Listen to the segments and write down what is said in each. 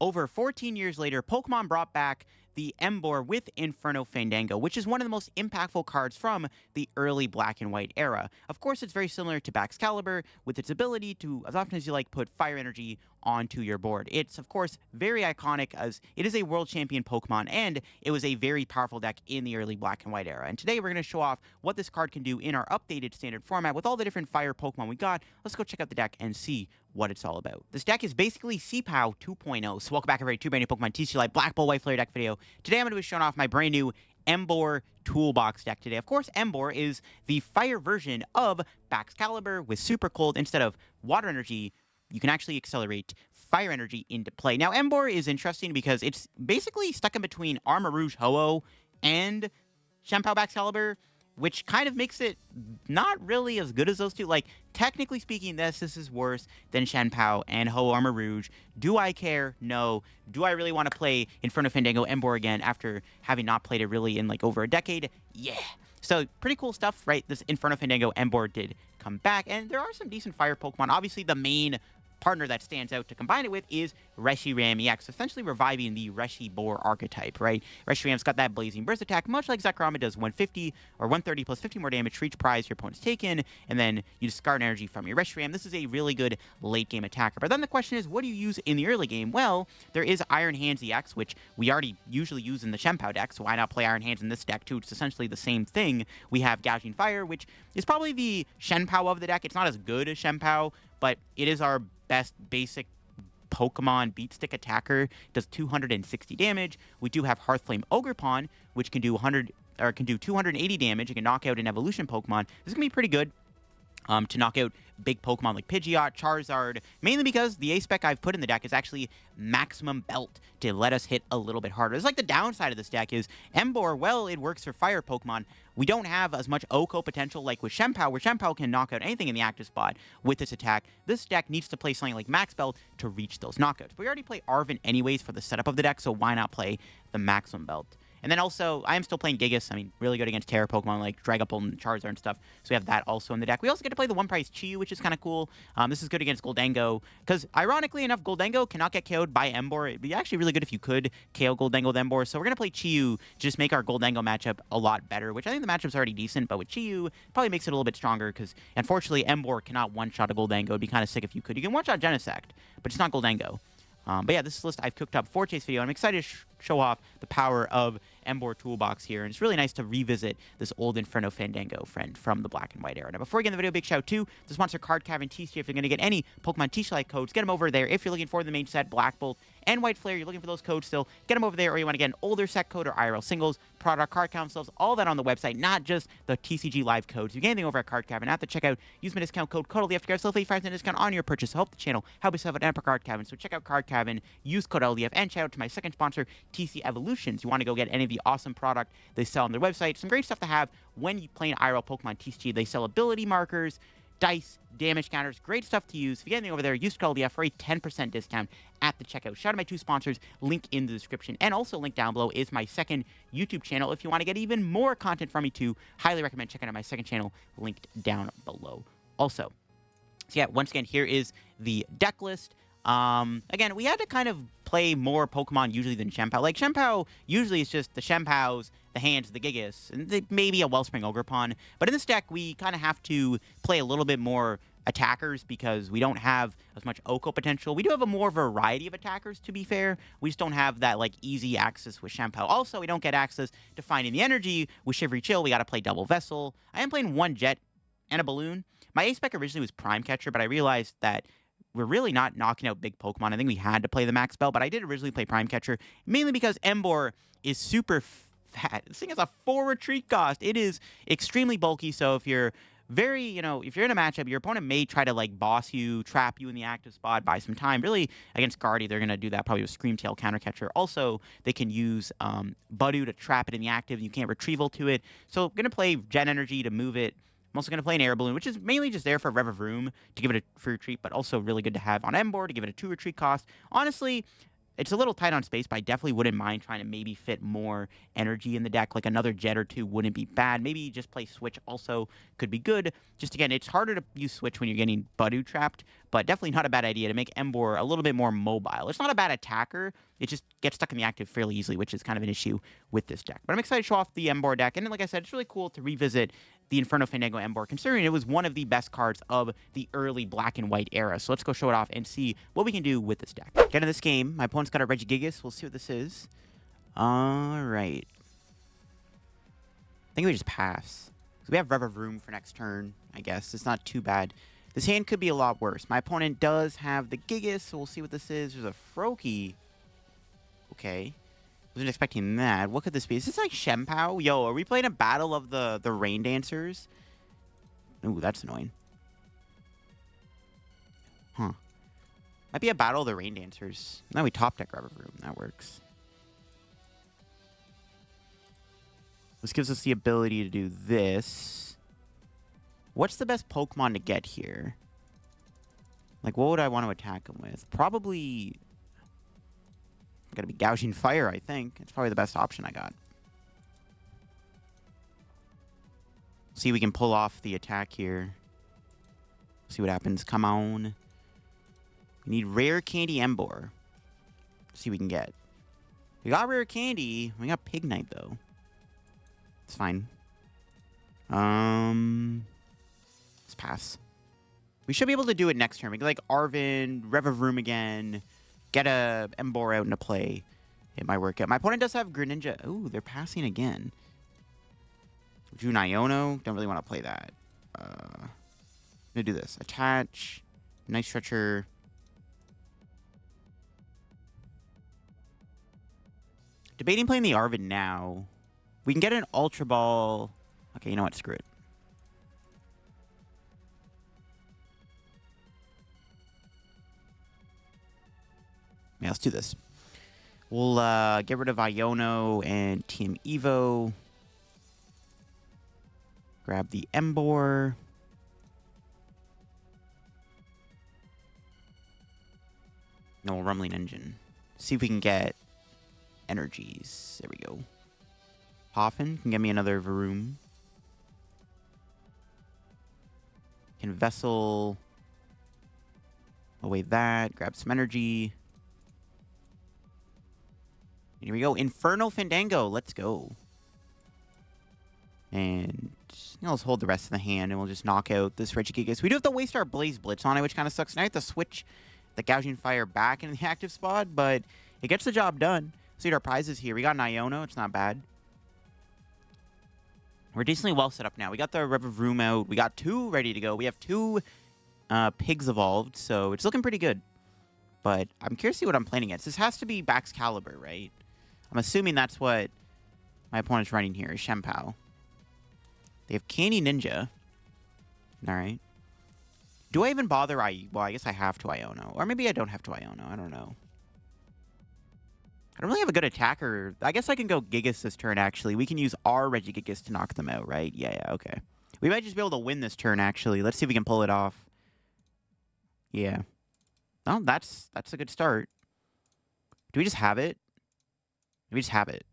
over 14 years later, Pokemon brought back the Emboar with Inferno Fandango, which is one of the most impactful cards from the early Black and White era. Of course, it's very similar to Baxcalibur with its ability to, as often as you like, put fire energy onto your board. It's, of course, very iconic as it is a world champion Pokemon, and it was a very powerful deck in the early Black and White era. And today we're going to show off what this card can do in our updated standard format with all the different fire Pokemon we got. Let's go check out the deck and see what it's all about. This deck is basically CPOW 2.0, so welcome back everybody to a brand new Pokemon TCG Live Black Bull White Flare deck video. Today I'm going to be showing off my brand new Emboar Toolbox deck today. Of course, Emboar is the fire version of Baxcalibur with Super Cold. Instead of water energy, you can actually accelerate fire energy into play. Now, Emboar is interesting because it's basically stuck in between Armor Rouge Ho-Oh and Shenpao Baxcalibur, which kind of makes it not really as good as those two. Like, technically speaking, this is worse than Shenpao and Ho Armor Rouge. Do I care? No. Do I really want to play Inferno Fandango Emboar again after having not played it really in, like, over a decade? Yeah. So, pretty cool stuff, right? This Inferno Fandango Emboar did come back, and there are some decent fire Pokemon. Obviously, the main partner that stands out to combine it with is Reshiram EX, essentially reviving the Reshiram archetype, right? Reshiram's got that Blazing Burst attack, much like Zekrom. It does 150 or 130 plus 50 more damage for each prize your opponent's taken, and then you discard energy from your Reshiram. This is a really good late-game attacker. But then the question is, what do you use in the early game? Well, there is Iron Hands EX, which we already usually use in the Shenpao deck, so why not play Iron Hands in this deck too? It's essentially the same thing. We have Gouging Fire, which is probably the Shenpao of the deck. It's not as good as Shenpao, but it is our best basic Pokemon beat stick attacker. Does 260 damage. We do have Hearthflame Ogerpon, which can do 280 damage. It can knock out an evolution Pokemon. This is gonna be pretty good to knock out big Pokemon like Pidgeot, Charizard, mainly because the A-Spec I've put in the deck is actually Maximum Belt to let us hit a little bit harder. It's like the downside of this deck is Emboar, well, it works for fire Pokemon. We don't have as much OHKO potential like with Shenpao, where Shenpao can knock out anything in the active spot with this attack. This deck needs to play something like Max Belt to reach those knockouts. But we already play Arven anyways for the setup of the deck, so why not play the Maximum Belt? And then also, I am still playing Gigas. I mean, really good against Terra Pokemon like Dragapult and Charizard and stuff. So we have that also in the deck. We also get to play the one-price Chi-Yu, which is kind of cool. This is good against Goldango, because ironically enough, Goldango cannot get KO'd by Emboar. It'd be actually really good if you could KO Goldango with Emboar. So we're going to play Chi-Yu to just make our Goldango matchup a lot better, which I think the matchup's already decent, but with Chi-Yu, probably makes it a little bit stronger, because unfortunately, Emboar cannot one-shot a Goldango. It'd be kind of sick if you could. You can one-shot Genesect, but it's not Goldango. But yeah, this is a list I've cooked up for today's video. I'm excited to show off the power of Emboar Toolbox here, and it's really nice to revisit this old Inferno Fandango friend from the Black and White era. Now, before we get in the video, big shout out to the sponsor Card Cavern TCG. If you're going to get any Pokemon TCG Live codes, get them over there. If you're looking for the main set, Black Bolt and White Flare, you're looking for those codes still, get them over there, or you want to get an older set code or IRL singles, product card councils, all that on the website, not just the TCG Live codes. You get anything over at Card Cavern at the checkout, use my discount code CODELDF to get yourself a 5% discount on your purchase to help the channel, help yourself at Emperor Card Cavern. So check out Card Cavern, use code LDF, and shout out to my second sponsor, TC Evolutions. You want to go get any of the awesome product they sell on their website. Some great stuff to have when you play an IRL Pokemon TCG. They sell ability markers, dice, damage counters, great stuff to use. If you get anything over there, use code LDF for a 10% discount at the checkout. Shout out to my two sponsors, link in the description, and also link down below is my second YouTube channel. If you want to get even more content from me too, highly recommend checking out my second channel, linked down below also. So yeah, once again, here is the deck list. Again, we had to kind of play more Pokemon usually than Shenpao. Like, Shenpao, usually it's just the Shenpaos, the Hands, the Gigas, and maybe a Wellspring Ogerpon. But in this deck, we kind of have to play a little bit more attackers because we don't have as much OHKO potential. We do have a more variety of attackers, to be fair. We just don't have that, like, easy access with Shenpao. Also, we don't get access to finding the energy with Shivery Chill. We got to play Double Vessel. I am playing one Jet and a Balloon. My A-Spec originally was Prime Catcher, but I realized that we're really not knocking out big Pokemon. I think we had to play the Max Belt, but I did originally play Prime Catcher, mainly because Emboar is super fat. This thing has a 4 retreat cost. It is extremely bulky, so if you're if you're in a matchup, your opponent may try to, like, boss you, trap you in the active spot, buy some time. Really, against Guardy, they're going to do that probably with Screamtail Counter Catcher. Also, they can use Budu to trap it in the active, and you can't Retrieval to it. So I'm going to play Gen Energy to move it. I'm also going to play an Air Balloon, which is mainly just there for Revavroom to give it a free retreat, but also really good to have on Emboar to give it a 2 retreat cost. Honestly, It's a little tight on space, but I definitely wouldn't mind trying to maybe fit more energy in the deck. Like another Jet or two wouldn't be bad. Maybe just play Switch also could be good. Just again, it's harder to use Switch when you're getting Budu trapped, but definitely not a bad idea to make Emboar a little bit more mobile. It's not a bad attacker. It just gets stuck in the active fairly easily, which is kind of an issue with this deck. But I'm excited to show off the Emboar deck. And like I said, it's really cool to revisit the Inferno Fandango Emboar, considering it was one of the best cards of the early black and white era. So let's go show it off and see what we can do with this deck. Get into this game. My opponent's got a Regigigas. We'll see what this is. All right. I think we just pass. We have Revavroom for next turn, I guess. It's not too bad. This hand could be a lot worse. My opponent does have the Gigas, so we'll see what this is. There's a Froakie. Okay. Wasn't expecting that. What could this be? Is this like Shempao? Yo, are we playing a battle of the Rain Dancers? Ooh, that's annoying. Huh. Might be a battle of the Rain Dancers. Now we top deck Revavroom. That works. This gives us the ability to do this. What's the best Pokemon to get here? Like, what would I want to attack him with? Probably... Gotta be Gouging Fire, I think. It's probably the best option I got. See if we can pull off the attack here. See what happens. Come on. We need Rare Candy Emboar. See what we can get. We got Rare Candy. We got Pignite, though. It's fine. Let's pass. We should be able to do it next turn. We can, like, Arven, Revavroom again... Get a Emboar out into play. It might work out. My opponent does have Greninja. Ooh, they're passing again. Drew Iono. Don't really want to play that. I'm going to do this. Attach. Night Stretcher. Debating playing the Arven now. We can get an Ultra Ball. Okay, you know what? Screw it. Yeah, let's do this. We'll get rid of Iono and Team Evo. Grab the Emboar. No, Rumbling Engine. See if we can get energies. There we go. Poffin can get me another Varoom. Can Vessel away that. Grab some energy. Here we go. Inferno Fandango. Let's go. And let's hold the rest of the hand, and we'll just knock out this Regigigas. We do have to waste our Blaze Blitz on it, which kind of sucks. Now I have to switch the Gouging Fire back into the active spot, but it gets the job done. Let's see what our prizes here. We got an Iono. It's not bad. We're decently well set up now. We got the Revavroom out. We got 2 ready to go. We have 2 pigs evolved, so it's looking pretty good. But I'm curious to see what I'm playing against. This has to be Baxcalibur, right? I'm assuming that's what my opponent's running here, is Shempao. They have Candy Ninja. Alright. Do I even bother? Well, I guess I have to Iono. Or maybe I don't have to Iono. I don't know. I don't really have a good attacker. I guess I can go Gigas this turn, actually. We can use our Regigigas to knock them out, right? Yeah, okay. We might just be able to win this turn, actually. Let's see if we can pull it off. Yeah. Oh, that's a good start. Do we just have it? We just have it.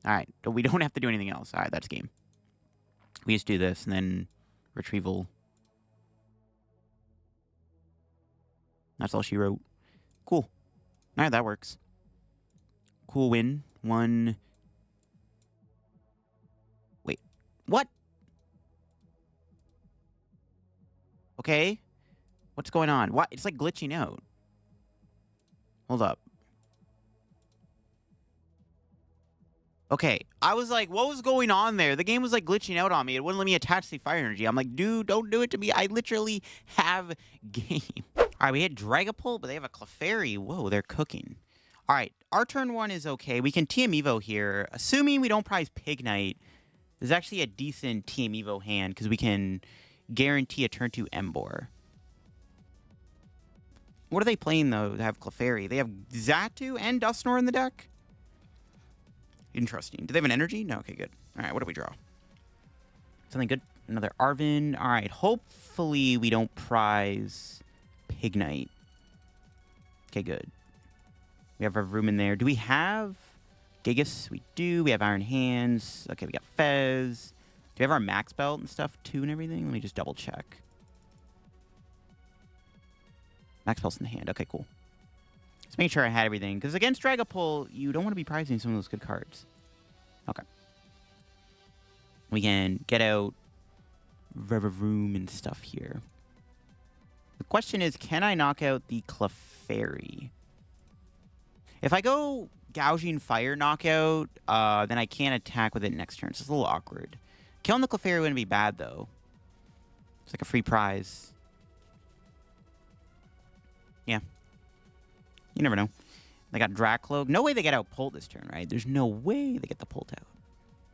All right. We don't have to do anything else. All right, that's game. We just do this, and then Retrieval. That's all she wrote. Cool. All right, that works. Cool win. 1. Wait. What? Okay. What's going on? What? It's like glitching out. Hold up. Okay, I was like, what was going on there? The game was like glitching out on me. It wouldn't let me attach the fire energy. I'm like, dude, don't do it to me. I literally have game. All right, we hit Dragapult, but they have a Clefairy. Whoa, they're cooking. All right, our turn 1 is okay. We can TM Evo here. Assuming we don't prize Pignite, there's actually a decent TM Evo hand because we can guarantee a turn 2 Emboar. What are they playing, though, to have Clefairy? They have Xatu and Dusknoir in the deck? Interesting. Do they have an energy? No. Okay, good. All right, what do we draw? Something good. Another Arven. All right, hopefully we don't prize Pignite. Okay, good. We have Revavroom in there. Do we have Gigas? We do. We have Iron Hands. Okay, we got Fez. Do we have our Max Belt and stuff too and everything? Let me just double check. Max Belt's in the hand. Okay, cool. Just making sure I had everything. Because against Dragapult, you don't want to be prizing some of those good cards. Okay. We can get out Revavroom and stuff here. The question is, can I knock out the Clefairy? If I go Gouging Fire knockout, then I can't attack with it next turn. So it's a little awkward. Killing the Clefairy wouldn't be bad, though. It's like a free prize. Yeah. You never know. They got Dracloak. No way they get out Pult this turn, right? There's no way they get the Pult out.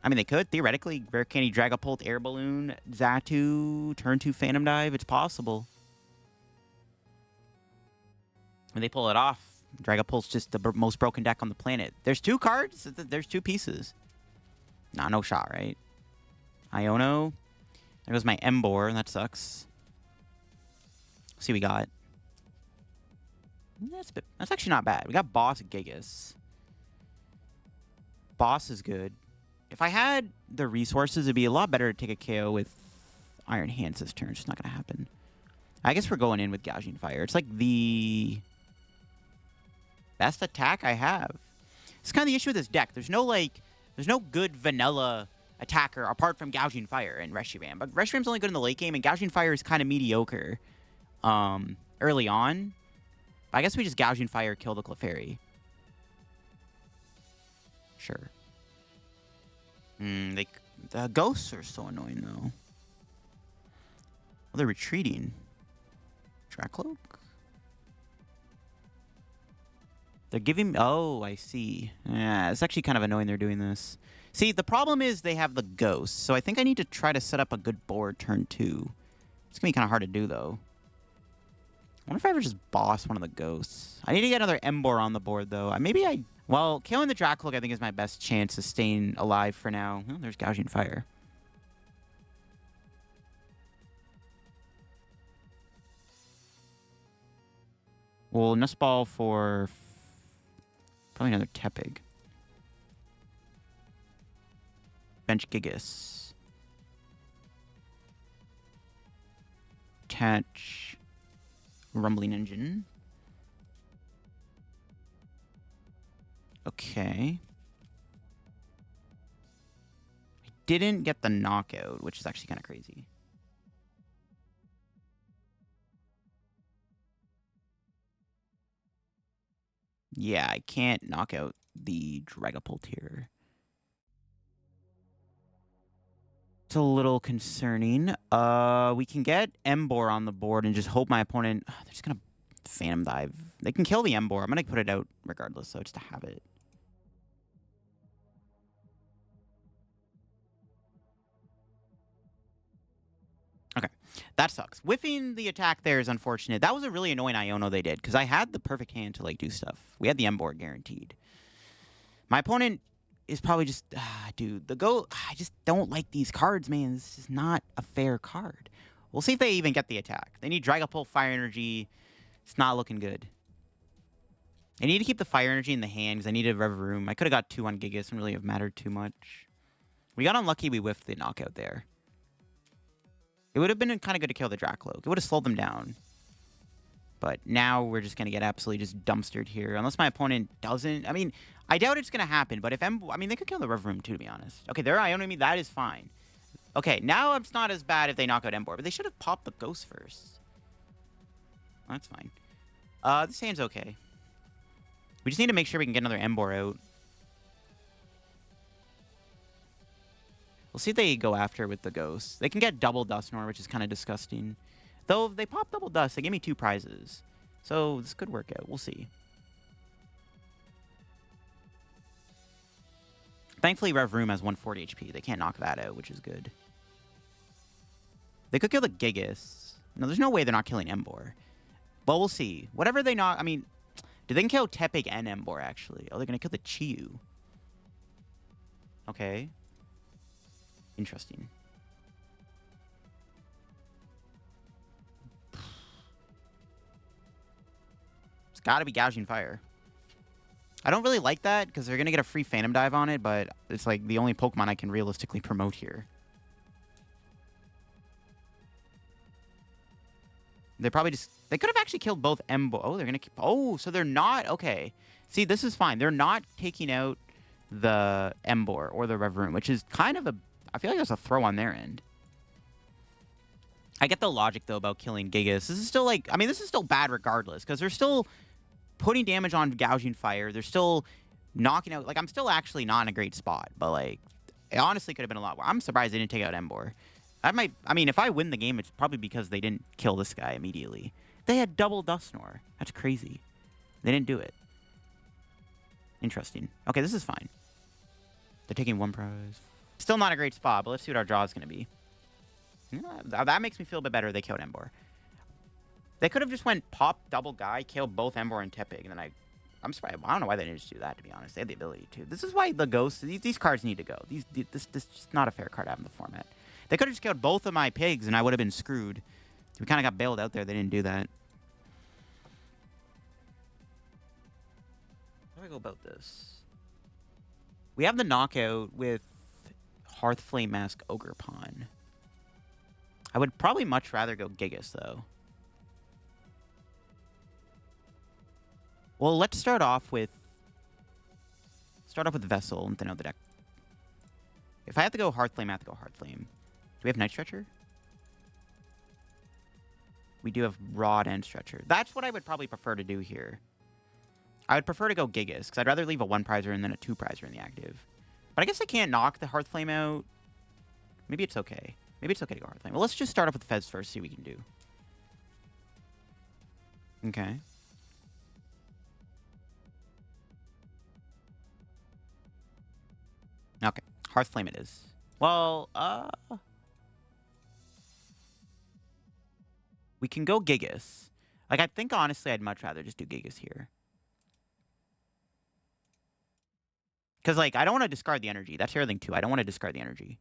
I mean, they could, theoretically. Rare Candy, Dragapult, Air Balloon, Xatu, turn 2 Phantom Dive. It's possible. When they pull it off, Dragapult's just the most broken deck on the planet. There's 2 cards. There's 2 pieces. Nah, no shot, right? Iono. There goes my Emboar. That sucks. Let's see what we got. That's actually not bad. We got Boss Gigas. Boss is good. If I had the resources, it'd be a lot better to take a KO with Iron Hands this turn. It's just not going to happen. I guess we're going in with Gouging Fire. It's like the best attack I have. It's kind of the issue with this deck. There's no good vanilla attacker apart from Gouging Fire and Reshiram. But Reshiram's only good in the late game, and Gouging Fire is kind of mediocre early on. But I guess we just Gouging Fire, kill the Clefairy. Sure. The ghosts are so annoying, though. Oh, they're retreating. Dracloak? They're giving... Oh, I see. Yeah, it's actually kind of annoying they're doing this. See, the problem is they have the ghosts, so I think I need to try to set up a good board turn 2. It's going to be kind of hard to do, though. I wonder if I ever just boss one of the ghosts. I need to get another Emboar on the board, though. Well, killing the Dracloak, I think, is my best chance of staying alive for now. Oh, there's Gouging Fire. Well, Nest Ball for probably another Tepig. Bench Gigas. Attach Rumbling Engine. Okay. I didn't get the knockout, which is actually kind of crazy. Yeah, I can't knock out the Dragapult here. It's a little concerning. We can get Emboar on the board and just hope my opponent... they're just going to Phantom Dive. They can kill the Emboar. I'm going to put it out regardless, so just to have it. Okay, that sucks. Whiffing the attack there is unfortunate. That was a really annoying Iono they did, because I had the perfect hand to, like, do stuff. We had the Emboar guaranteed. My opponent is probably just... dude, I just don't like these cards, man. This is not a fair card. We'll see if they even get the attack. They need Dragapult, Fire Energy. It's not looking good. I need to keep the Fire Energy in the hand, because I needed Revavroom. I could have got 2 on Gigas. Wouldn't really have mattered too much. We got unlucky we whiffed the knockout there. It would have been kind of good to kill the Dracloak. It would have slowed them down. But now we're just going to get absolutely just dumpstered here. Unless my opponent doesn't. I mean, I doubt it's going to happen. But if I mean, they could kill the Revavroom too, to be honest. Okay, they're Ionoing me. That is fine. Okay, now it's not as bad if they knock out Emboar. But they should have popped the Ghost first. Well, that's fine. This hand's okay. We just need to make sure we can get another Emboar out. We'll see if they go after with the Ghost. They can get double Dusknoir, which is kind of disgusting. Though, if they pop double Dust, they give me 2 prizes. So, this could work out. We'll see. Thankfully, Revavroom has 140 HP. They can't knock that out, which is good. They could kill the Gigas. No, there's no way they're not killing Emboar. But we'll see. Whatever they knock... I mean, do they can kill Tepig and Emboar, actually? Oh, they're going to kill the Chiyu. Okay. Interesting. It's got to be Gouging Fire. I don't really like that because they're going to get a free Phantom Dive on it, but it's like the only Pokemon I can realistically promote here. They probably just... They could have actually killed both Emboar. Oh, they're going to keep... Oh, so they're not... Okay. See, this is fine. They're not taking out the Emboar or the Revavroom, which is kind of a... I feel like that's a throw on their end. I get the logic, though, about killing Gigas. This is still, like... I mean, this is still bad regardless, because they're still putting damage on Gouging Fire. They're still knocking out... Like, I'm still actually not in a great spot, but, like, it honestly could have been a lot worse. I'm surprised they didn't take out Emboar. I mean, if I win the game, it's probably because they didn't kill this guy immediately. They had double Dusknoir. That's crazy. They didn't do it. Interesting. Okay, this is fine. They're taking one prize. Still not a great spot, but let's see what our draw is going to be. Yeah, that makes me feel a bit better they killed Emboar. They could have just went pop, double guy, killed both Emboar and Tepig, and then I'm surprised. I don't know why they didn't just do that, to be honest. They had the ability to. This is why the ghosts, these cards need to go. This is just not a fair card to have in the format. They could have just killed both of my pigs, and I would have been screwed. We kind of got bailed out there. They didn't do that. How do I go about this? We have the knockout with Hearthflame Mask Ogerpon. I would probably much rather go Gigas, though. Well, let's start off with Vessel and thin out the deck. If I have to go Hearthflame, I have to go Hearthflame. Do we have Night Stretcher? We do have Rod and Stretcher. That's what I would probably prefer to do here. I would prefer to go Gigas, because I'd rather leave a 1-prizer and then a 2-prizer in the active. But I guess I can't knock the Hearthflame out. Maybe it's okay. Maybe it's okay to go Hearthflame. Well, let's just start off with Fez first, see what we can do. Okay. Okay. Hearthflame it is. Well, we can go Gigas. Like, I think, honestly, I'd much rather just do Gigas here. Because, like, I don't want to discard the energy. That's the other thing, too. I don't want to discard the energy.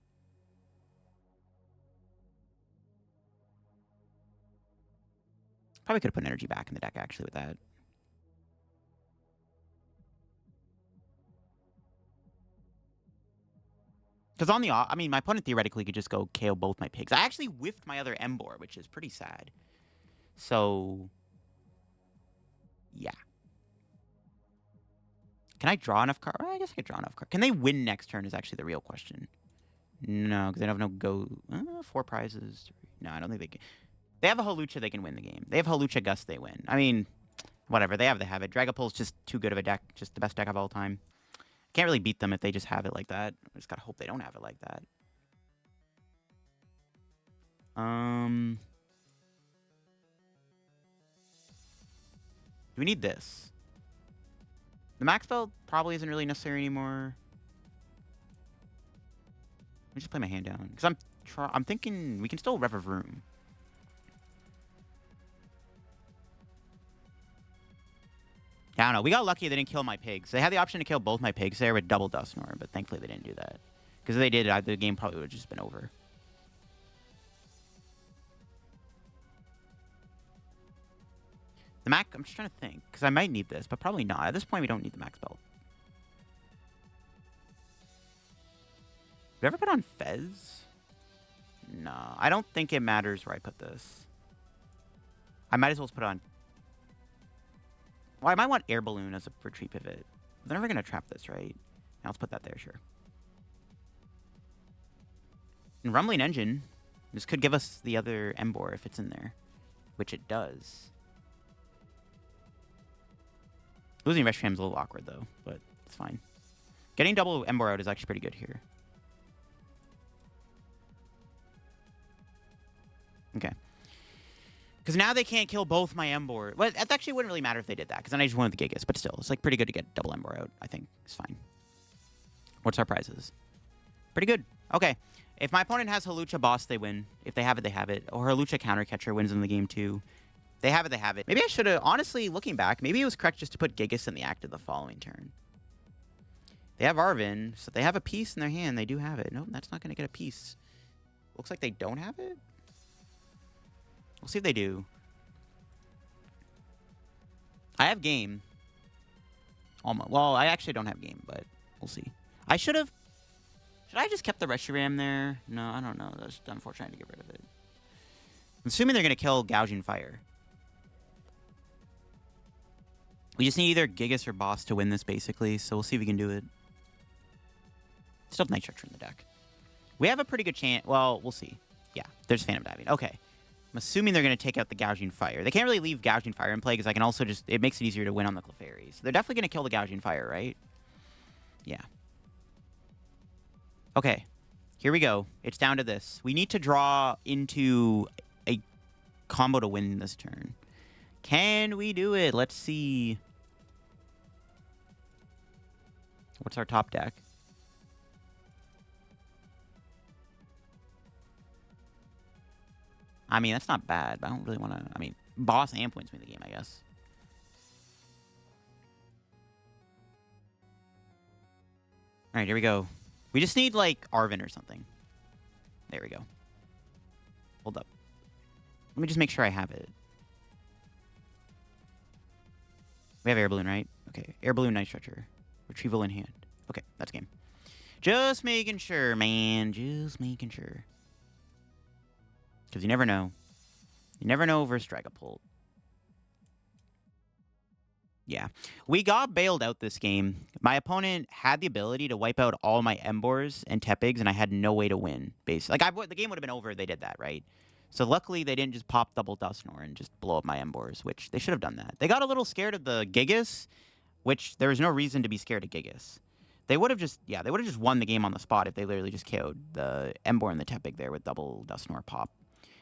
Probably could have put energy back in the deck, actually, with that. Because on the... I mean, my opponent theoretically could just go KO both my pigs. I actually whiffed my other Emboar, which is pretty sad. So... yeah. Can I draw enough cards? Well, I guess I could draw enough cards. Can they win next turn is actually the real question. No, because they don't have no go... 4 prizes. No, I don't think they can... They have a Hawlucha, they can win the game. They have Hawlucha Gust, they win. I mean, whatever. They have Dragapult's just too good of a deck. Just the best deck of all time. Can't really beat them if they just have it like that. I just gotta hope they don't have it like that. Do we need this? The Max Belt probably isn't really necessary anymore. Let me just play my hand down. Because I'm thinking we can still Revavroom. I don't know. We got lucky they didn't kill my pigs. They had the option to kill both my pigs there with double Dusknoir, but thankfully they didn't do that. Because if they did, the game probably would have just been over. The Max... I'm just trying to think. Because I might need this, but probably not. At this point, we don't need the Max Belt. Did I ever put on Fez? No. I don't think it matters where I put this. I might as well put it on... Well, I might want Air Balloon as a retreat pivot. They're never going to trap this, right? Now let's put that there, sure. And Rumbling Engine. This could give us the other Emboar if it's in there. Which it does. Losing Reshiram's a little awkward, though. But it's fine. Getting double Emboar out is actually pretty good here. Okay. Because now they can't kill both my Emboar. Well, it actually wouldn't really matter if they did that, because then I just went with the Gigas. But still, it's like pretty good to get double Emboar out, I think. It's fine. What's our prizes? Pretty good. Okay. If my opponent has Hawlucha Boss, they win. If they have it, they have it. Or Hawlucha Counter Catcher wins in the game, too. They have it, they have it. Maybe I should have, honestly, looking back, maybe it was correct just to put Gigas in the active the following turn. They have Arven, so they have a piece in their hand. They do have it. Nope, that's not going to get a piece. Looks like they don't have it. We'll see if they do. I have game. Almost. Well, I actually don't have game, but we'll see. I should have... Should I just kept the Reshiram there? No, I don't know. That's unfortunate to get rid of it. I'm assuming they're going to kill Gouging Fire. We just need either Gigas or Boss to win this, basically. So we'll see if we can do it. Still have Night Stretcher in the deck. We have a pretty good chance. Well, we'll see. Yeah, there's Phantom Diving. Okay. I'm assuming they're going to take out the Gouging Fire. They can't really leave Gouging Fire in play because I can also just... It makes it easier to win on the Clefairy. So they're definitely going to kill the Gouging Fire, right? Yeah. Okay. Here we go. It's down to this. We need to draw into a combo to win this turn. Can we do it? Let's see. What's our top deck? I mean, that's not bad, but I don't really want to... I mean, Boss Amp wins me the game, I guess. All right, here we go. We just need, like, Arven or something. There we go. Hold up. Let me just make sure I have it. We have Air Balloon, right? Okay. Air Balloon, Night Stretcher. Retrieval in hand. Okay, that's game. Just making sure, man. Just making sure. Because you never know. You never know versus Dragapult. Yeah. We got bailed out this game. My opponent had the ability to wipe out all my Emboars and Tepigs, and I had no way to win. Basically. Like, the game would have been over if they did that, right? So luckily, they didn't just pop double Dusknoir and just blow up my Emboars, which they should have done that. They got a little scared of the Gigas, which there was no reason to be scared of Gigas. They would have just, yeah, they would have just won the game on the spot if they literally just KO'd the Emboar and the Tepig there with double Dusknoir pop.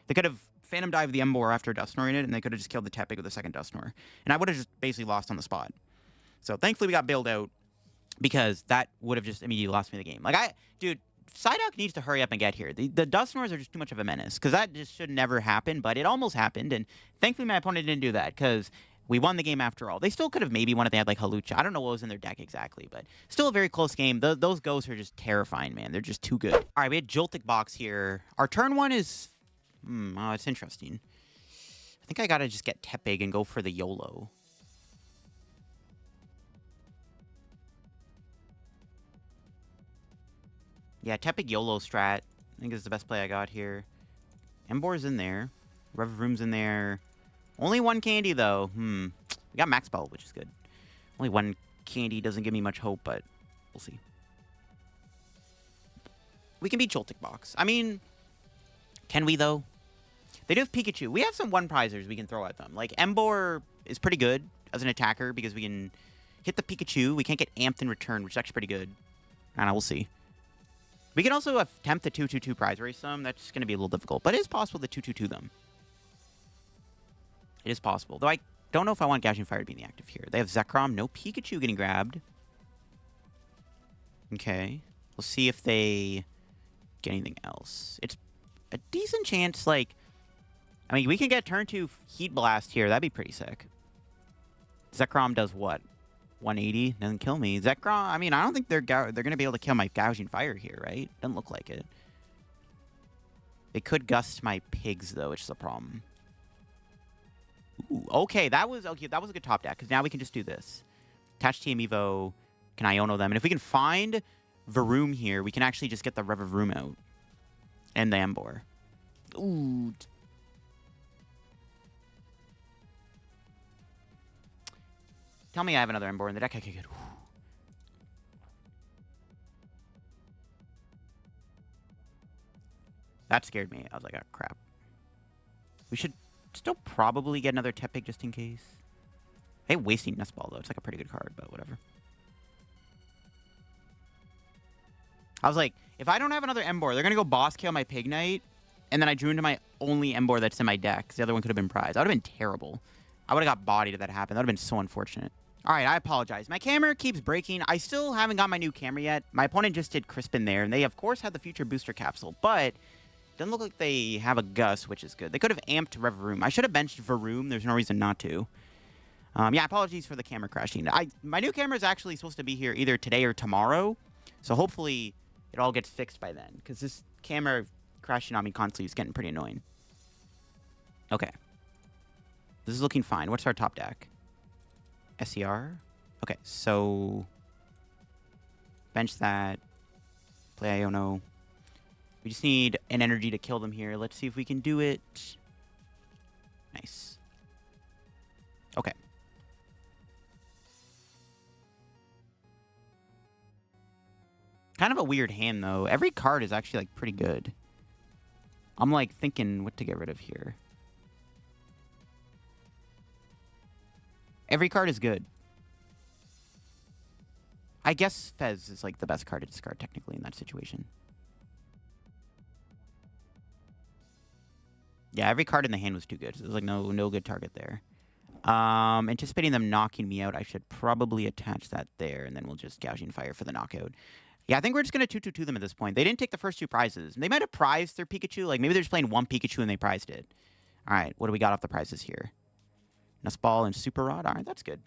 They could have Phantom Dive the Emboar after Dusknoir in it, and they could have just killed the Tepig with a second Dusknoir. And I would have just basically lost on the spot. So thankfully we got bailed out because that would have just immediately lost me the game. Like, dude, Psyduck needs to hurry up and get here. The Dusknoirs are just too much of a menace because that just should never happen, but it almost happened. And thankfully my opponent didn't do that because we won the game after all. They still could have maybe won if they had, like, Halucha. I don't know what was in their deck exactly, but still a very close game. Those ghosts are just terrifying, man. They're just too good. All right, we had Joltic box here. Our turn one is... oh, it's interesting. I think I gotta just get Tepig and go for the YOLO. Yeah, Tepig YOLO strat. I think is the best play I got here. Emboar's in there. Revavroom's in there. Only one candy, though. We got Max Belt, which is good. Only one candy doesn't give me much hope, but we'll see. We can beat Joltic box. I mean, can we, though? They do have Pikachu. We have some one-prizers we can throw at them. Like, Emboar is pretty good as an attacker because we can hit the Pikachu. We can't get amped in return, which is actually pretty good. I don't know, we'll see. We can also attempt the 2-2-2 prize race some. That's going to be a little difficult, but it is possible to 2-2-2 them. It is possible. Though I don't know if I want Gouging Fire to be in the active here. They have Zekrom. No Pikachu getting grabbed. Okay. We'll see if they get anything else. It's a decent chance, like... I mean, we can get turn 2 Heat Blast here. That'd be pretty sick. Zekrom does what? 180? Doesn't kill me. Zekrom, I mean, I don't think they're going to be able to kill my Gouging Fire here, right? Doesn't look like it. They could gust my pigs, though, which is a problem. Ooh, okay, that was a good top deck, because now we can just do this. Attach TM Evo, can Iono them, and if we can find Varoom here, we can actually just get the Revavroom out. And the Emboar. Ooh. Tell me I have another Emboar in the deck. Okay, good. That scared me. I was like, oh, crap. We should still probably get another Tepig just in case. I hate wasting Nest Ball, though. It's like a pretty good card, but whatever. I was like, if I don't have another Emboar, they're going to go boss kill my Pignite, and then I drew into my only Emboar that's in my deck, because the other one could have been prized. That would have been terrible. I would have got bodied if that happened. That would have been so unfortunate. All right, I apologize. My camera keeps breaking. I still haven't got my new camera yet. My opponent just did Crispin there, and they, of course, had the future booster capsule, but doesn't look like they have a Gus, which is good. They could have amped Revavroom. I should have benched Varoom. There's no reason not to. Yeah, apologies for the camera crashing. My new camera is actually supposed to be here either today or tomorrow, so hopefully it all gets fixed by then, because this camera crashing on me constantly is getting pretty annoying. Okay. This is looking fine. What's our top deck? SCR? Okay, so bench that. Play Iono. We just need an energy to kill them here. Let's see if we can do it. Nice. Okay. Kind of a weird hand, though. Every card is actually, like, pretty good. I'm, like, thinking what to get rid of here. Every card is good. I guess Fez is, like, the best card to discard, technically, in that situation. Yeah, every card in the hand was too good. So there's, like, no good target there. Anticipating them knocking me out, I should probably attach that there, and then we'll just Gouging Fire for the knockout. Yeah, I think we're just going to 2-2-2 them at this point. They didn't take the first two prizes. They might have prized their Pikachu. Like, maybe they're just playing one Pikachu and they prized it. All right, what do we got off the prizes here? Nest Ball and Super Rod. All right, that's good.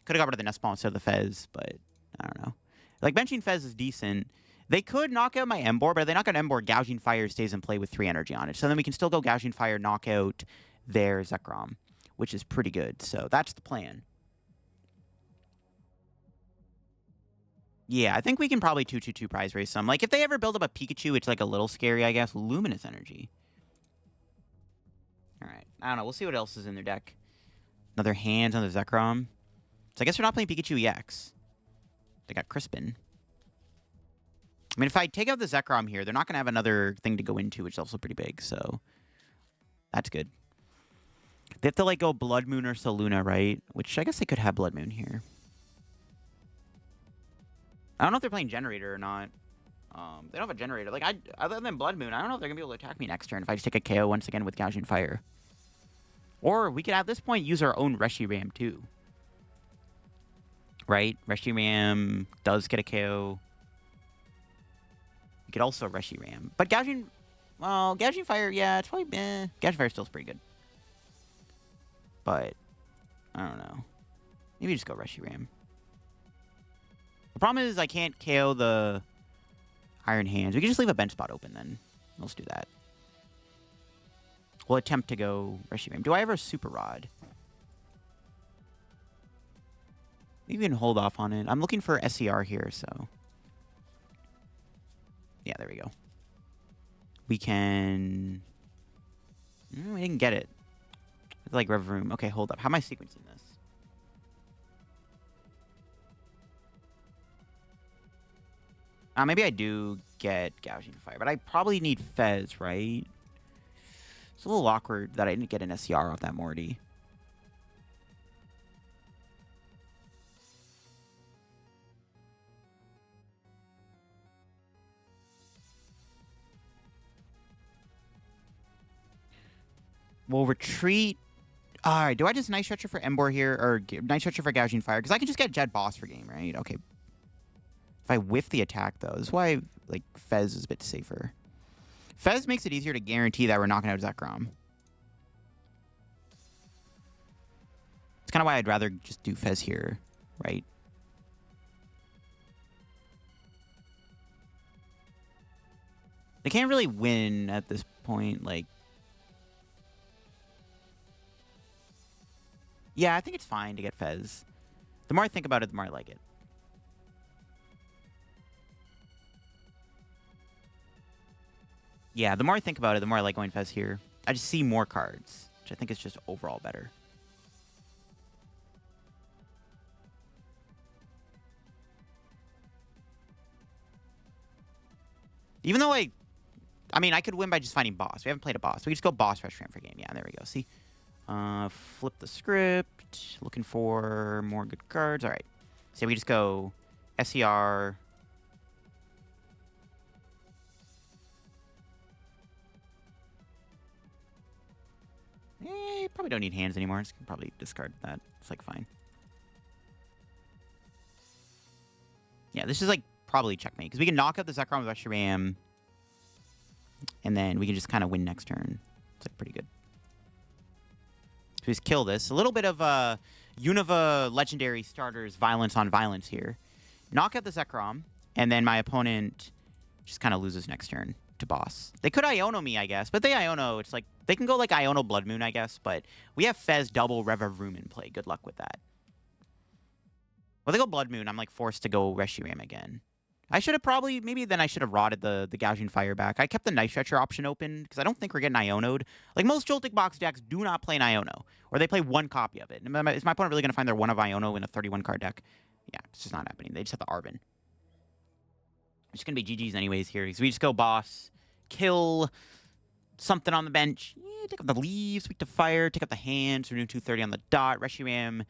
Could have got rid of the Nest Ball instead of the Fez, but I don't know. Like, benching Fez is decent. They could knock out my Emboar, but if they knock out Emboar, Gouging Fire stays in play with 3 energy on it. So then we can still go Gouging Fire, knock out their Zekrom, which is pretty good. So that's the plan. Yeah, I think we can probably 2-2-2 prize race some. Like, if they ever build up a Pikachu, it's, like, a little scary, I guess. Luminous Energy. All right. I don't know. We'll see what else is in their deck. Another hands on the Zekrom. So I guess they're not playing Pikachu EX. They got Crispin. I mean, if I take out the Zekrom here, they're not going to have another thing to go into, which is also pretty big. So that's good. They have to, like, go Blood Moon or Saluna, right? Which I guess they could have Blood Moon here. I don't know if they're playing Generator or not. They don't have a Generator. Like, other than Blood Moon, I don't know if they're going to be able to attack me next turn if I just take a KO once again with Gouging Fire. Or we could, at this point, use our own Reshiram, too. Right? Reshiram does get a KO. We could also Reshiram. But Gouging Fire, yeah, it's probably, Gouging Fire still pretty good. But, I don't know. Maybe just go Reshiram. The problem is I can't KO the Iron Hands. We can just leave a bench spot open then. Let's do that. We'll attempt to go Reshiram. Do I have a Super Rod? Maybe we can hold off on it. I'm looking for SCR here, so... Yeah, there we go. We can... we didn't get it. It's like Revavroom. Okay, hold up. How am I sequencing this? Maybe I do get Gouging Fire, but I probably need Fez, right? It's a little awkward that I didn't get an SCR off that Morty. We'll retreat. All right, do I just Night Stretcher for Emboar here, or Night Stretcher for Gouging Fire? Because I can just get Jet Boss for game, right? Okay. If I whiff the attack, though, this is why, like, Fez is a bit safer. Fez makes it easier to guarantee that we're knocking out Zekrom. It's kind of why I'd rather just do Fez here, right? They can't really win at this point, like... Yeah, I think it's fine to get Fez. The more I think about it, the more I like it. Yeah, the more I think about it, the more I like going Fez here. I just see more cards, which I think is just overall better. Even though I mean, I could win by just finding boss. We haven't played a boss. We just go boss Reshiram for game. Yeah, there we go. See? Flip the script. Looking for more good cards. All right. So we just go SCR. Probably don't need hands anymore. Just can probably discard that. It's like fine. Yeah, this is like probably checkmate because we can knock out the Zekrom with Reshiram, and then we can just kind of win next turn. It's like pretty good. So we just kill this. A little bit of Unova Legendary Starters violence on violence here. Knock out the Zekrom, and then my opponent just kind of loses next turn to boss. They could Iono me, I guess, but they Iono, it's like, they can go like Iono Blood Moon, I guess, but we have Fez double Revavroom in play. Good luck with that. Well, they go Blood Moon. I'm like forced to go Reshiram again. I should have probably, maybe then I should have rotted the Gouging Fire back. I kept the Night Stretcher option open because I don't think we're getting Iono'd. Like, most Joltic box decks do not play an Iono, or they play one copy of it. Is my opponent really going to find their one of Iono in a 31-card deck? Yeah, it's just not happening. They just have the Arven. It's going to be GG's anyways here. So we just go boss, kill something on the bench. Yeah, take up the leaves, weak to fire, take up the hands, renew 230 on the dot. Reshiram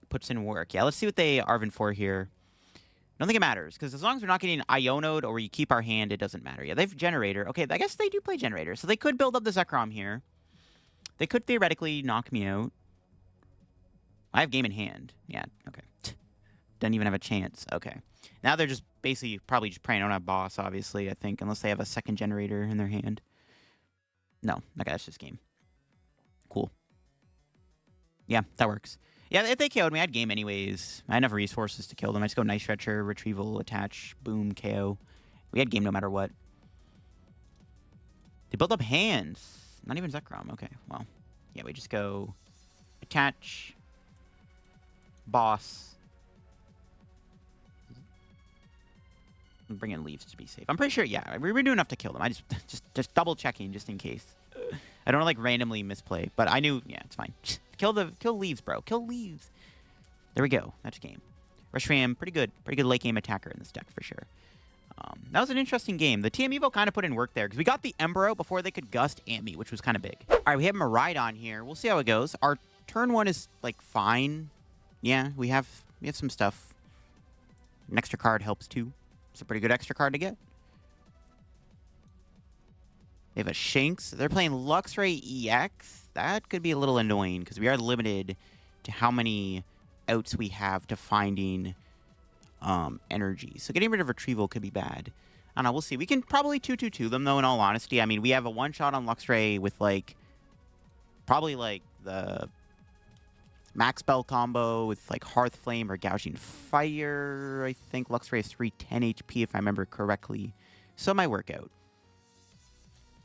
puts in work. Yeah, let's see what they Arven for here. I don't think it matters, because as long as we're not getting Iono'd or we keep our hand, it doesn't matter. Yeah, they have Generator. Okay, I guess they do play Generator, so they could build up the Zekrom here. They could theoretically knock me out. I have game in hand. Yeah, okay. Doesn't even have a chance. Okay. Now they're just basically probably just praying I don't have boss, obviously, I think, unless they have a second Generator in their hand. No, okay, that's just game. Cool. Yeah, that works. Yeah, if they killed me, I'd game anyways. I had enough resources to kill them. I just go Night Stretcher, Retrieval, Attach, Boom, KO. We had game no matter what. They build up hands. Not even Zekrom. Okay, well. Yeah, we just go Attach, Boss. And bring in Leaves to be safe. I'm pretty sure, yeah, we were doing enough to kill them. I just double checking just in case. I don't want to, like, randomly misplay, but I knew, yeah, it's fine. Kill Leaves, bro. Kill Leaves. There we go. That's game. Reshiram, pretty good late game attacker in this deck for sure. That was an interesting game. The TM Evo kind of put in work there because we got the Ember out before they could Gust Ant which was kind of big. All right, we have Miraidon here. We'll see how it goes. Our turn one is like fine. Yeah, we have some stuff. An extra card helps too. It's a pretty good extra card to get. They have a Shinx. They're playing Luxray EX. That could be a little annoying because we are limited to how many outs we have to finding energy. So getting rid of Retrieval could be bad. I don't know. We'll see. We can probably 2/2/2 them, though, in all honesty. I mean, we have a one-shot on Luxray with, like, probably, like, the Max Bell combo with, like, Hearthflame or Gouging Fire. I think Luxray is 310 HP, if I remember correctly. So it might work out.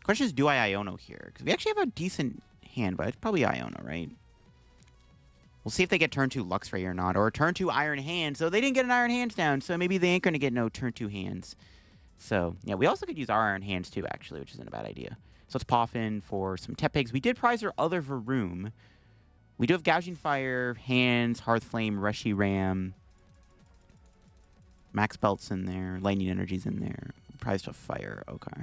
Question is, do I Iono here? Because we actually have a decent hand, but it's probably Iono, right? We'll see if they get turn 2 Luxray or not, or turn 2 Iron Hands. So they didn't get an Iron Hands down, so maybe they ain't going to get no turn 2 hands. So, yeah, we also could use our Iron Hands too, actually, which isn't a bad idea. So let's Poffin for some Tepigs. We did prize our other Varoom. We do have Gouging Fire, Hands, Hearthflame, Reshiram. Max Belt's in there. Lightning Energy's in there. Prized a Fire. Okay.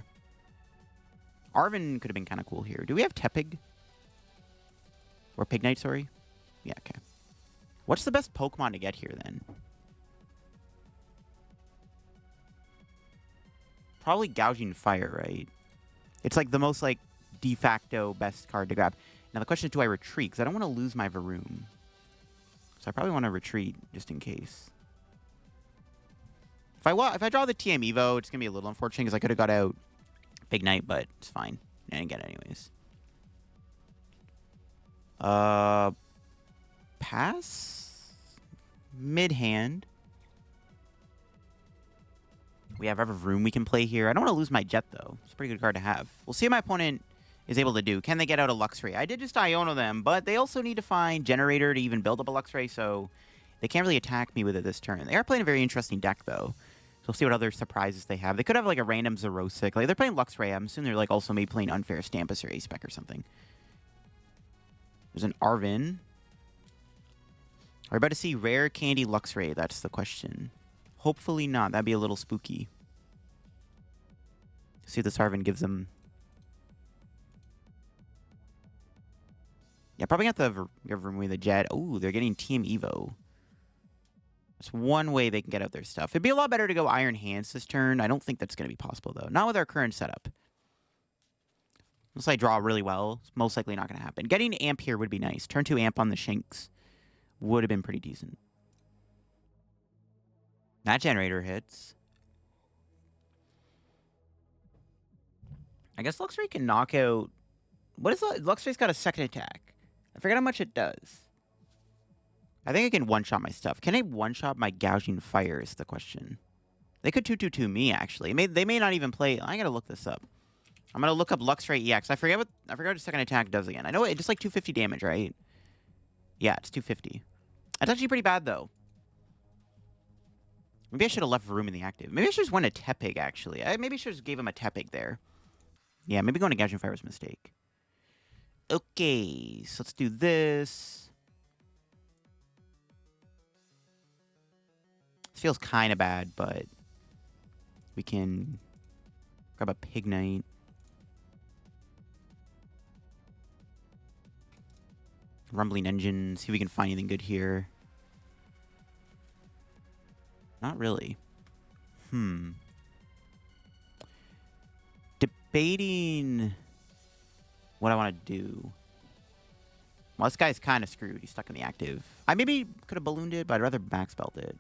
Arven could have been kind of cool here. Do we have Tepig? Or Pignite, sorry? Yeah, okay. What's the best Pokemon to get here, then? Probably Gouging Fire, right? It's, like, the most, like, de facto best card to grab. Now, the question is, do I retreat? Because I don't want to lose my Varoom. So I probably want to retreat, just in case. If I draw the TM Evo, it's going to be a little unfortunate, because I could have got out Pignite, but it's fine. I didn't get it anyways. Pass? Mid-hand. We have Revavroom we can play here. I don't want to lose my Jet, though. It's a pretty good card to have. We'll see what my opponent is able to do. Can they get out a Luxray? I did just Iono them, but they also need to find Generator to even build up a Luxray, so they can't really attack me with it this turn. They are playing a very interesting deck, though. So we'll see what other surprises they have. They could have, like, a random Zerosic. Like, they're playing Luxray. I'm assuming they're, like, also maybe playing Unfair Stampus or A-Spec or something. There's an Arven. Are we about to see Rare Candy Luxray? That's the question. Hopefully not. That'd be a little spooky. See what this Arven gives them. Yeah, probably got the Revavroom with the Jet. Oh, they're getting Team Evo. That's one way they can get out their stuff. It'd be a lot better to go Iron Hands this turn. I don't think that's going to be possible, though. Not with our current setup. Unless I draw really well, it's most likely not going to happen. Getting Amp here would be nice. Turn 2 Amp on the Shinx would have been pretty decent. That Generator hits. I guess Luxray can knock out... What is Luxray's got a second attack. I forget how much it does. I think I can one-shot my stuff. Can I one-shot my Gouging Fire is the question. They could 2/2/2 me, actually. They may not even play... I gotta look this up. I'm gonna look up Luxray EX. I forget what the second attack does again. I know it's just like 250 damage, right? Yeah, it's 250. That's actually pretty bad, though. Maybe I should have left Varoom in the active. Maybe I should just went a Tepig, actually. Maybe I should just gave him a Tepig there. Yeah, maybe going to Gouging Fire was a mistake. Okay, so let's do this. This feels kind of bad, but we can grab a Pignite. Rumbling Engine, see if we can find anything good here. Not really. Debating what I want to do. Well, this guy's kind of screwed. He's stuck in the active. I maybe could have ballooned it, but I'd rather max belt it.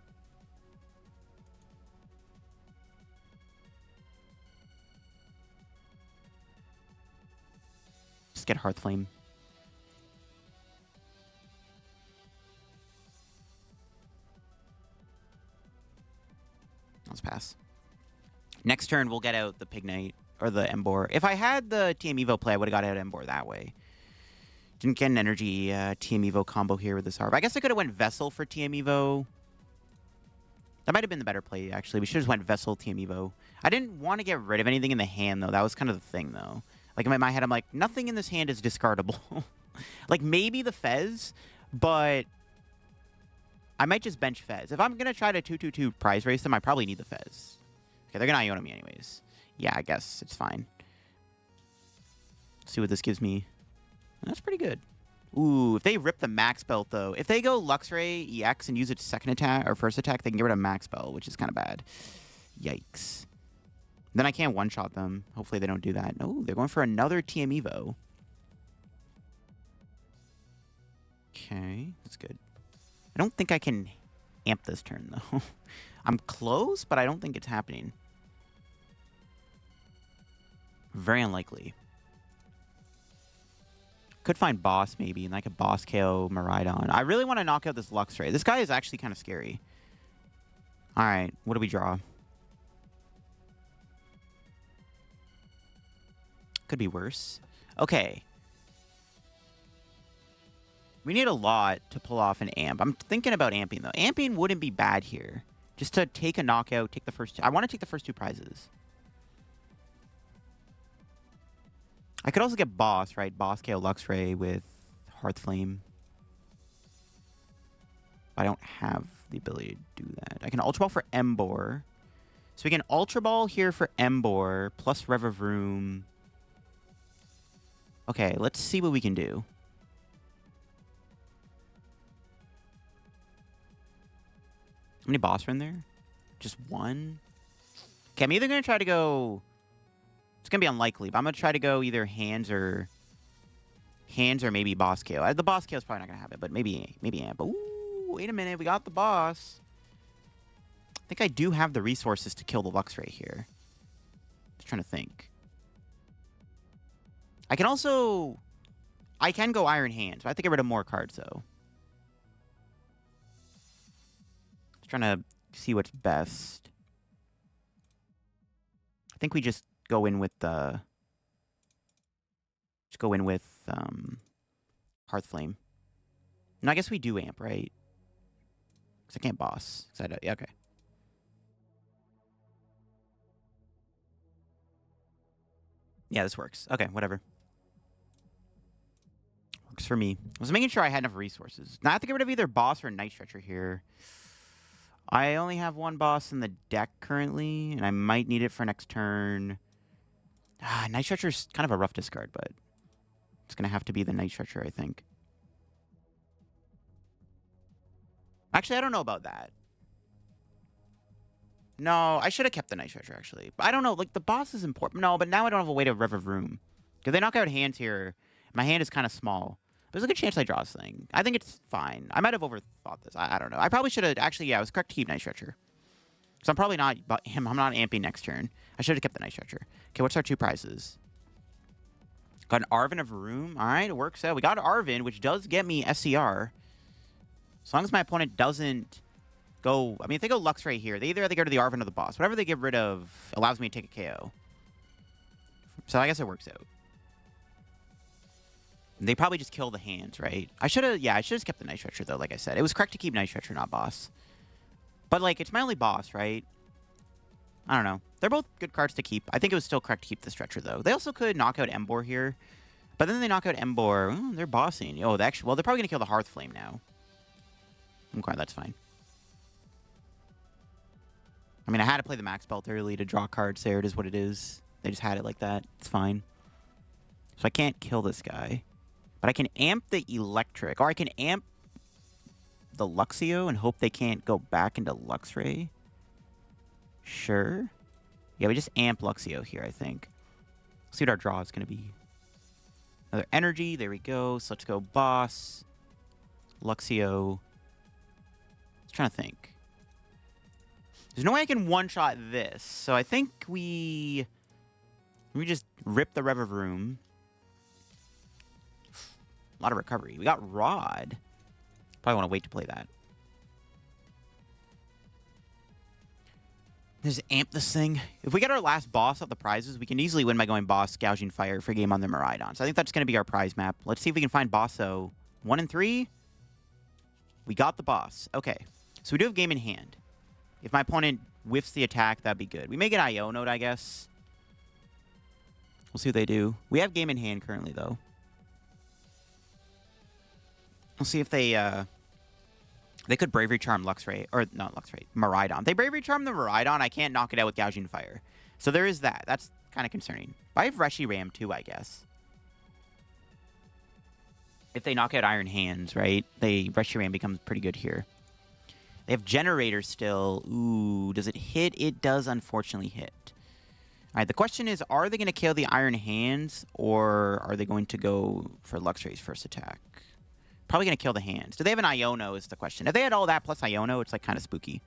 Just get Hearthflame. Let's pass. Next turn, we'll get out the Pignite or the Emboar. If I had the TM Evo play, I would have got out Emboar that way. Didn't get an energy TM Evo combo here with this Arv. I guess I could have went Vessel for TM Evo. That might have been the better play, actually. We should have just went Vessel TM Evo. I didn't want to get rid of anything in the hand, though. That was kind of the thing, though. Like, in my head, I'm like, nothing in this hand is discardable. Like, maybe the Fez, but I might just bench Fez. If I'm going to try to 2-2-2 prize race them, I probably need the Fez. Okay, they're going to Iono me anyways. Yeah, I guess it's fine. Let's see what this gives me. That's pretty good. Ooh, if they rip the Max Belt, though. If they go Luxray EX and use its second attack or first attack, they can get rid of Max Belt, which is kind of bad. Yikes. Then I can't one-shot them. Hopefully they don't do that. Oh, they're going for another TM Evo. Okay, that's good. I don't think I can amp this turn, though. I'm close, but I don't think it's happening. Very unlikely. Could find Boss, maybe, and I could Boss KO Miraidon. I really want to knock out this Luxray. This guy is actually kind of scary. All right, what do we draw? Could be worse. Okay. We need a lot to pull off an amp. I'm thinking about amping, though. Amping wouldn't be bad here. Just to take a knockout, take the first... I want to take the first two prizes. I could also get Boss, right? Boss KO Luxray with Hearthflame. I don't have the ability to do that. I can Ultra Ball for Emboar. So we can Ultra Ball here for Emboar, plus Revavroom. Okay, let's see what we can do. How many boss are in there? Just one? Okay, I'm either going to try to go... It's going to be unlikely, but I'm going to try to go either hands or maybe boss KO. The boss KO is probably not going to happen, but maybe amp. Ooh, wait a minute. We got the boss. I think I do have the resources to kill the Luxray here. Just trying to think. I can also... I can go Iron Hands, but I have to get rid of more cards, though. Just trying to see what's best. I think we just go in with the... Just go in with Hearthflame. No, I guess we do amp, right? Because I can't boss. Yeah, okay. Yeah, this works. Okay, whatever. Works for me. I was making sure I had enough resources. Now I have to get rid of either boss or Night Stretcher here. I only have one boss in the deck currently, and I might need it for next turn. Night Stretcher's kind of a rough discard, but it's going to have to be the Night Stretcher, I think. Actually, I don't know about that. No, I should have kept the Night Stretcher, actually. But I don't know. Like, the boss is important. No, but now I don't have a way to Revavroom. If they knock out hands here, my hand is kind of small. There's a good chance I draw this thing. I think it's fine. I might have overthought this. I don't know. I probably should have... Actually, yeah, I was correct to keep Night Stretcher. So I'm probably not... I'm not amping next turn. I should have kept the Night Stretcher. Okay, what's our two prizes? Got an Arven of Varoom. All right, it works out. We got Arven, which does get me SCR. As long as my opponent doesn't go... I mean, if they go Luxray here, they either have to go to the Arven or the boss. Whatever they get rid of allows me to take a KO. So I guess it works out. They probably just kill the hands, right? I should have... Yeah, I should have kept the Night Stretcher, though, like I said. It was correct to keep Night Stretcher, not boss. But, like, it's my only boss, right? I don't know. They're both good cards to keep. I think it was still correct to keep the Stretcher, though. They also could knock out Emboar here. But then they knock out Emboar. Oh, they're bossing. Oh, they actually, well, they're probably going to kill the Hearthflame now. Okay, that's fine. I mean, I had to play the Max Belt early to draw cards there. It is what it is. They just had it like that. It's fine. So I can't kill this guy. But I can amp the Electric. Or I can amp the Luxio and hope they can't go back into Luxray. Sure. Yeah, we just amp Luxio here, I think. Let's see what our draw is going to be. Another energy. There we go. So let's go boss. Luxio. I was trying to think. There's no way I can one-shot this. So I think we just rip the Revavroom. A lot of recovery. We got Rod. Probably want to wait to play that. Just amp this thing. If we get our last boss of the prizes, we can easily win by going boss, Gouging Fire for a game on the Miraidon. So I think that's going to be our prize map. Let's see if we can find Bosso. 1 and 3. We got the boss. Okay. So we do have game in hand. If my opponent whiffs the attack, that'd be good. We may get Iono'd, I guess. We'll see what they do. We have game in hand currently, though. We'll see if they could Bravery Charm Luxray. Or, not Luxray. Miraidon. If they Bravery Charm the Miraidon, I can't knock it out with Gouging Fire. So there is that. That's kind of concerning. But I have Reshiram, too, I guess. If they knock out Iron Hands, right? Reshiram becomes pretty good here. They have Generator still. Ooh, does it hit? It does, unfortunately, hit. All right, the question is, are they going to kill the Iron Hands, or are they going to go for Luxray's first attack? Probably going to kill the hands. Do they have an Iono is the question. If they had all that plus Iono, it's like kind of spooky.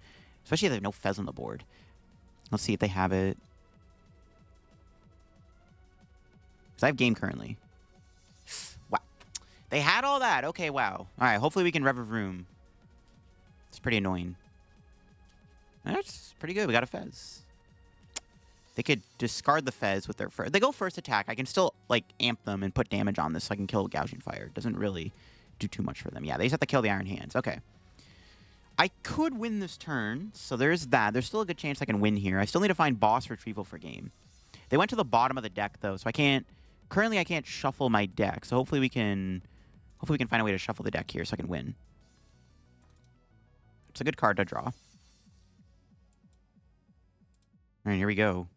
Especially if they have no Fez on the board. Let's see if they have it. Because I have game currently. Wow. They had all that. Okay, wow. All right, hopefully we can Revavroom. It's pretty annoying. That's pretty good. We got a Fez. They could discard the Fez with their first. They go first attack. I can still, like, amp them and put damage on this so I can kill Gouging Fire. It doesn't really do too much for them. Yeah, they just have to kill the Iron Hands. Okay. I could win this turn, so there's that. There's still a good chance I can win here. I still need to find boss Retrieval for game. They went to the bottom of the deck, though, so I can't... Currently, I can't shuffle my deck, so hopefully we can find a way to shuffle the deck here so I can win. It's a good card to draw. All right, here we go.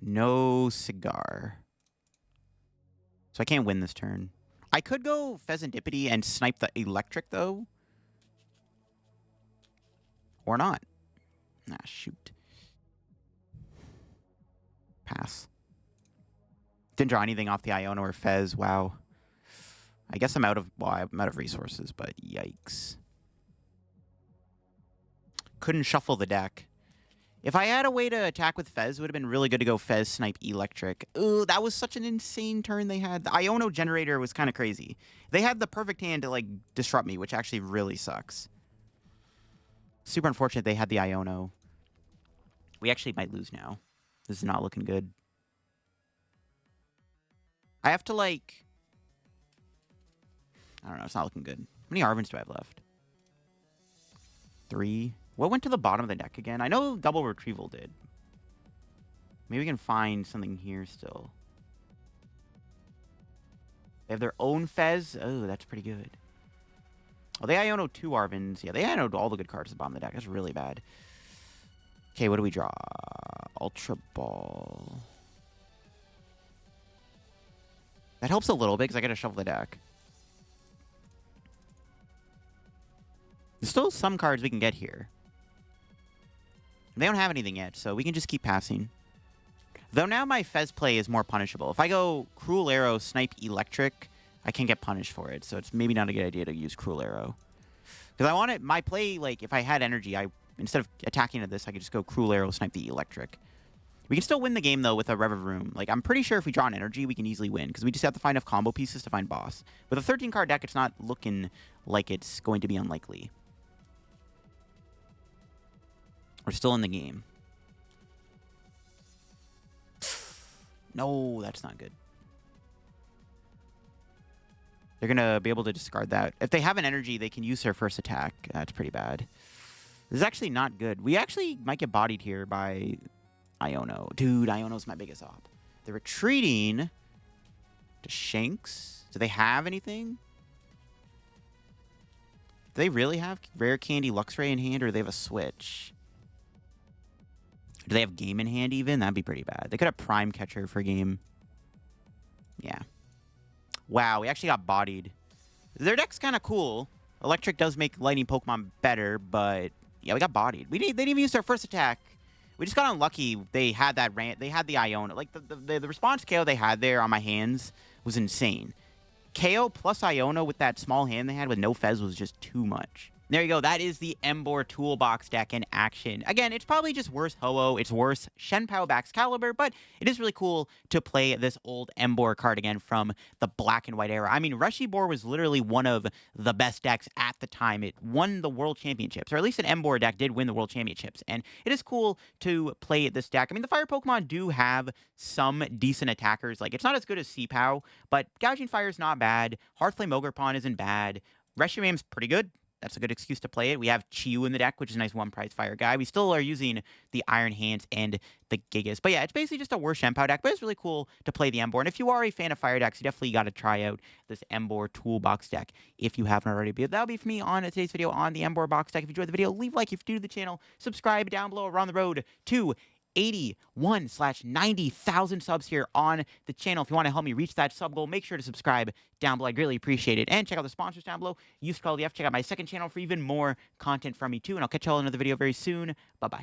No cigar. So I can't win this turn. I could go Fezandipiti and snipe the Electric, though. Or not. Ah, shoot. Pass. Didn't draw anything off the Iono or Fez. Wow. I guess I'm out of resources, but yikes. Couldn't shuffle the deck. If I had a way to attack with Fez, it would have been really good to go Fez, Snipe, Electric. Ooh, that was such an insane turn they had. The Iono Generator was kind of crazy. They had the perfect hand to, like, disrupt me, which actually really sucks. Super unfortunate they had the Iono. We actually might lose now. This is not looking good. I have to, like... I don't know, it's not looking good. How many Arvens do I have left? 3. What went to the bottom of the deck again? I know double Retrieval did. Maybe we can find something here still. They have their own Fez. Oh, that's pretty good. Oh, they Iono 2 Arvens. Yeah, they Iono all the good cards at the bottom of the deck. That's really bad. Okay, what do we draw? Ultra Ball. That helps a little bit because I got to shuffle the deck. There's still some cards we can get here. They don't have anything yet, so we can just keep passing. Though now my Fez play is more punishable. If I go Cruel Arrow, Snipe, Electric, I can get punished for it. So it's maybe not a good idea to use Cruel Arrow. Because I want it, my play, like, if I had energy, instead of attacking at this, I could just go Cruel Arrow, Snipe the Electric. We can still win the game, though, with a Revavroom. Like, I'm pretty sure if we draw an energy, we can easily win. Because we just have to find enough combo pieces to find boss. With a 13-card deck, it's not looking like it's going to be unlikely. We're still in the game. No, that's not good. They're going to be able to discard that. If they have an energy, they can use their first attack. That's pretty bad. This is actually not good. We actually might get bodied here by Iono. Dude, Iono's my biggest op. They're retreating to Shanks. Do they have anything? Do they really have Rare Candy Luxray in hand, or do they have a Switch? Do they have Game in hand even? That'd be pretty bad. They could have Prime Catcher for Game. Yeah. Wow, we actually got bodied. Their deck's kind of cool. Electric does make Lightning Pokemon better, but yeah, we got bodied. They didn't even use their first attack. We just got unlucky. They had that they had the Iono. Like the response KO they had there on my hands was insane. KO plus Iono with that small hand they had with no Fez was just too much. There you go. That is the Emboar Toolbox deck in action. Again, it's probably just worse Ho-Oh. It's worse Shenpao Baxcalibur, but it is really cool to play this old Emboar card again from the black and white era. I mean, Reshiram was literally one of the best decks at the time. It won the World Championships, or at least an Emboar deck did win the World Championships, and it is cool to play this deck. I mean, the Fire Pokemon do have some decent attackers. Like, it's not as good as Seapow, but Gouging Fire is not bad. Hearthflame Ogerpon isn't bad. Reshiram's pretty good. That's a good excuse to play it. We have Chiyu in the deck, which is a nice one-price fire guy. We still are using the Iron Hands and the Gigas. But yeah, it's basically just a worse Shenpao deck, but it's really cool to play the Emboar. And if you are a fan of fire decks, you definitely got to try out this Emboar Toolbox deck if you haven't already. But that'll be for me on today's video on the Emboar box deck. If you enjoyed the video, leave a like. If you're new to the channel, subscribe down below. We're on the road to 81/90,000 subs here on the channel. If you want to help me reach that sub goal, make sure to subscribe down below. I greatly appreciate it. And check out the sponsors down below. Use code TF. Check out my second channel for even more content from me too. And I'll catch you all in another video very soon. Bye-bye.